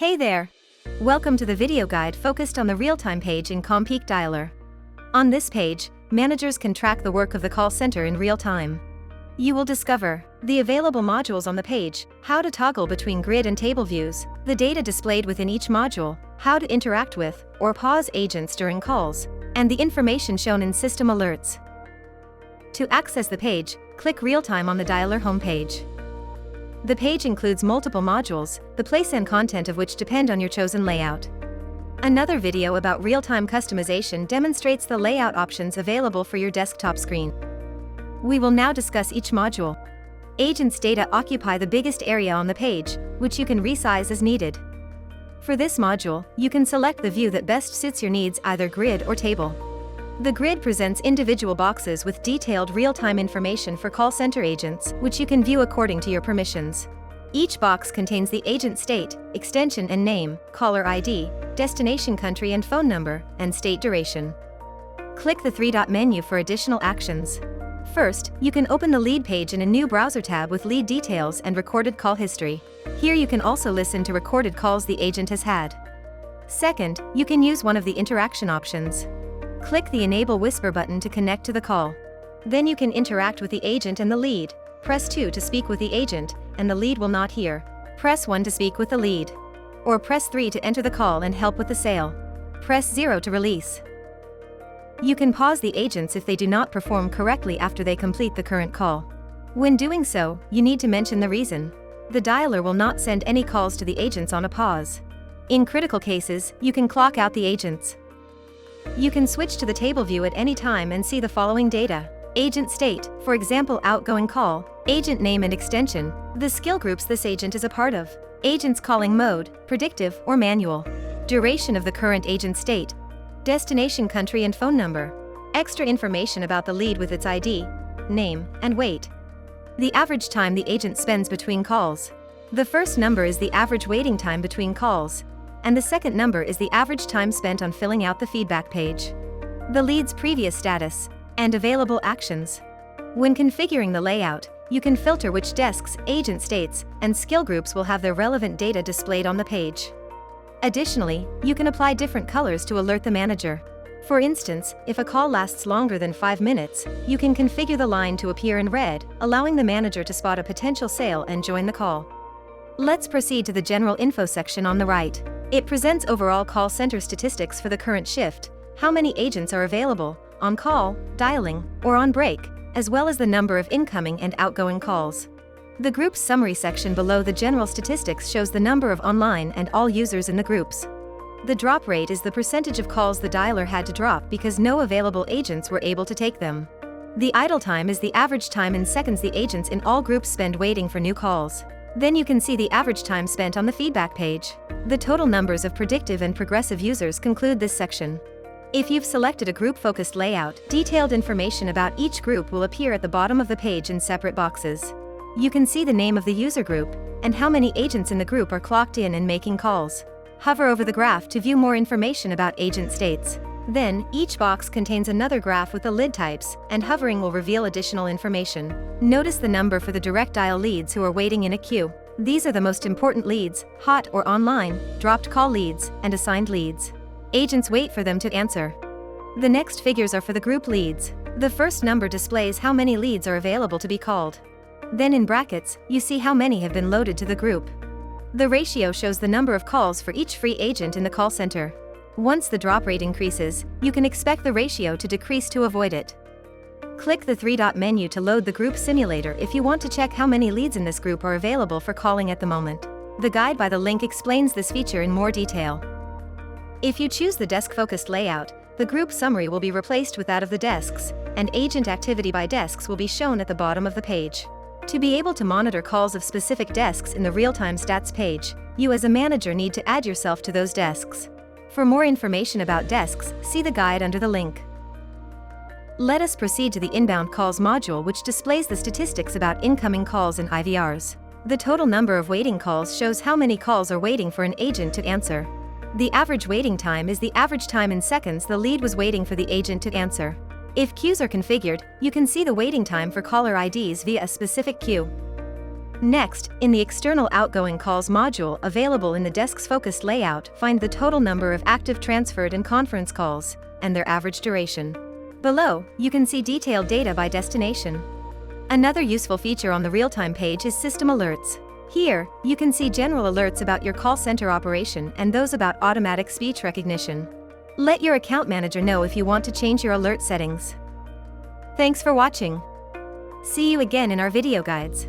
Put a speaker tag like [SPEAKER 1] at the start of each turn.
[SPEAKER 1] Hey there! Welcome to the video guide focused on the real-time page in CommPeak Dialer. On this page, managers can track the work of the call center in real time. You will discover the available modules on the page, how to toggle between grid and table views, the data displayed within each module, how to interact with or pause agents during calls, and the information shown in system alerts. To access the page, click Realtime on the Dialer homepage. The page includes multiple modules, the place and content of which depend on your chosen layout. Another video about real-time customization demonstrates the layout options available for your desktop screen. We will now discuss each module. Agents' data occupy the biggest area on the page, which you can resize as needed. For this module, you can select the view that best suits your needs, either grid or table. The grid presents individual boxes with detailed real-time information for call center agents, which you can view according to your permissions. Each box contains the agent state, extension and name, caller ID, destination country and phone number, and state duration. Click the three-dot menu for additional actions. First, you can open the lead page in a new browser tab with lead details and recorded call history. Here you can also listen to recorded calls the agent has had. Second, you can use one of the interaction options. Click the Enable Whisper button to connect to the call. Then you can interact with the agent and the lead. Press 2 to speak with the agent, and the lead will not hear. Press 1 to speak with the lead. Or press 3 to enter the call and help with the sale. Press 0 to release. You can pause the agents if they do not perform correctly after they complete the current call. When doing so, you need to mention the reason. The dialer will not send any calls to the agents on a pause. In critical cases, you can clock out the agents. You can switch to the table view at any time and see the following data. Agent state, for example outgoing call, agent name and extension, the skill groups this agent is a part of, agent's calling mode, predictive or manual, duration of the current agent state, destination country and phone number, extra information about the lead with its ID, name, and weight. The average time the agent spends between calls. The first number is the average waiting time between calls, and the second number is the average time spent on filling out the feedback page. The lead's previous status, and available actions. When configuring the layout, you can filter which desks, agent states, and skill groups will have their relevant data displayed on the page. Additionally, you can apply different colors to alert the manager. For instance, if a call lasts longer than 5 minutes, you can configure the line to appear in red, allowing the manager to spot a potential sale and join the call. Let's proceed to the general info section on the right. It presents overall call center statistics for the current shift, how many agents are available, on call, dialing, or on break, as well as the number of incoming and outgoing calls. The group's summary section below the general statistics shows the number of online and all users in the groups. The drop rate is the percentage of calls the dialer had to drop because no available agents were able to take them. The idle time is the average time in seconds the agents in all groups spend waiting for new calls. Then you can see the average time spent on the feedback page. The total numbers of predictive and progressive users conclude this section. If you've selected a group-focused layout, detailed information about each group will appear at the bottom of the page in separate boxes. You can see the name of the user group, and how many agents in the group are clocked in and making calls. Hover over the graph to view more information about agent states. Then, each box contains another graph with the lead types, and hovering will reveal additional information. Notice the number for the direct dial leads who are waiting in a queue. These are the most important leads, hot or online, dropped call leads, and assigned leads. Agents wait for them to answer. The next figures are for the group leads. The first number displays how many leads are available to be called. Then in brackets, you see how many have been loaded to the group. The ratio shows the number of calls for each free agent in the call center. Once the drop rate increases, you can expect the ratio to decrease to avoid it. Click the three-dot menu to load the group simulator if you want to check how many leads in this group are available for calling at the moment. The guide by the link explains this feature in more detail. If you choose the desk-focused layout, the group summary will be replaced with that of the desks, and agent activity by desks will be shown at the bottom of the page. To be able to monitor calls of specific desks in the real-time stats page, you as a manager need to add yourself to those desks. For more information about desks, see the guide under the link. Let us proceed to the Inbound Calls module, which displays the statistics about incoming calls and IVRs. The total number of waiting calls shows how many calls are waiting for an agent to answer. The average waiting time is the average time in seconds the lead was waiting for the agent to answer. If queues are configured, you can see the waiting time for caller IDs via a specific queue. Next, in the External Outgoing Calls module available in the Desk's Focused layout, find the total number of active transferred and conference calls, and their average duration. Below, you can see detailed data by destination. Another useful feature on the Realtime page is System Alerts. Here, you can see general alerts about your call center operation and those about automatic speech recognition. Let your account manager know if you want to change your alert settings. Thanks for watching. See you again in our video guides.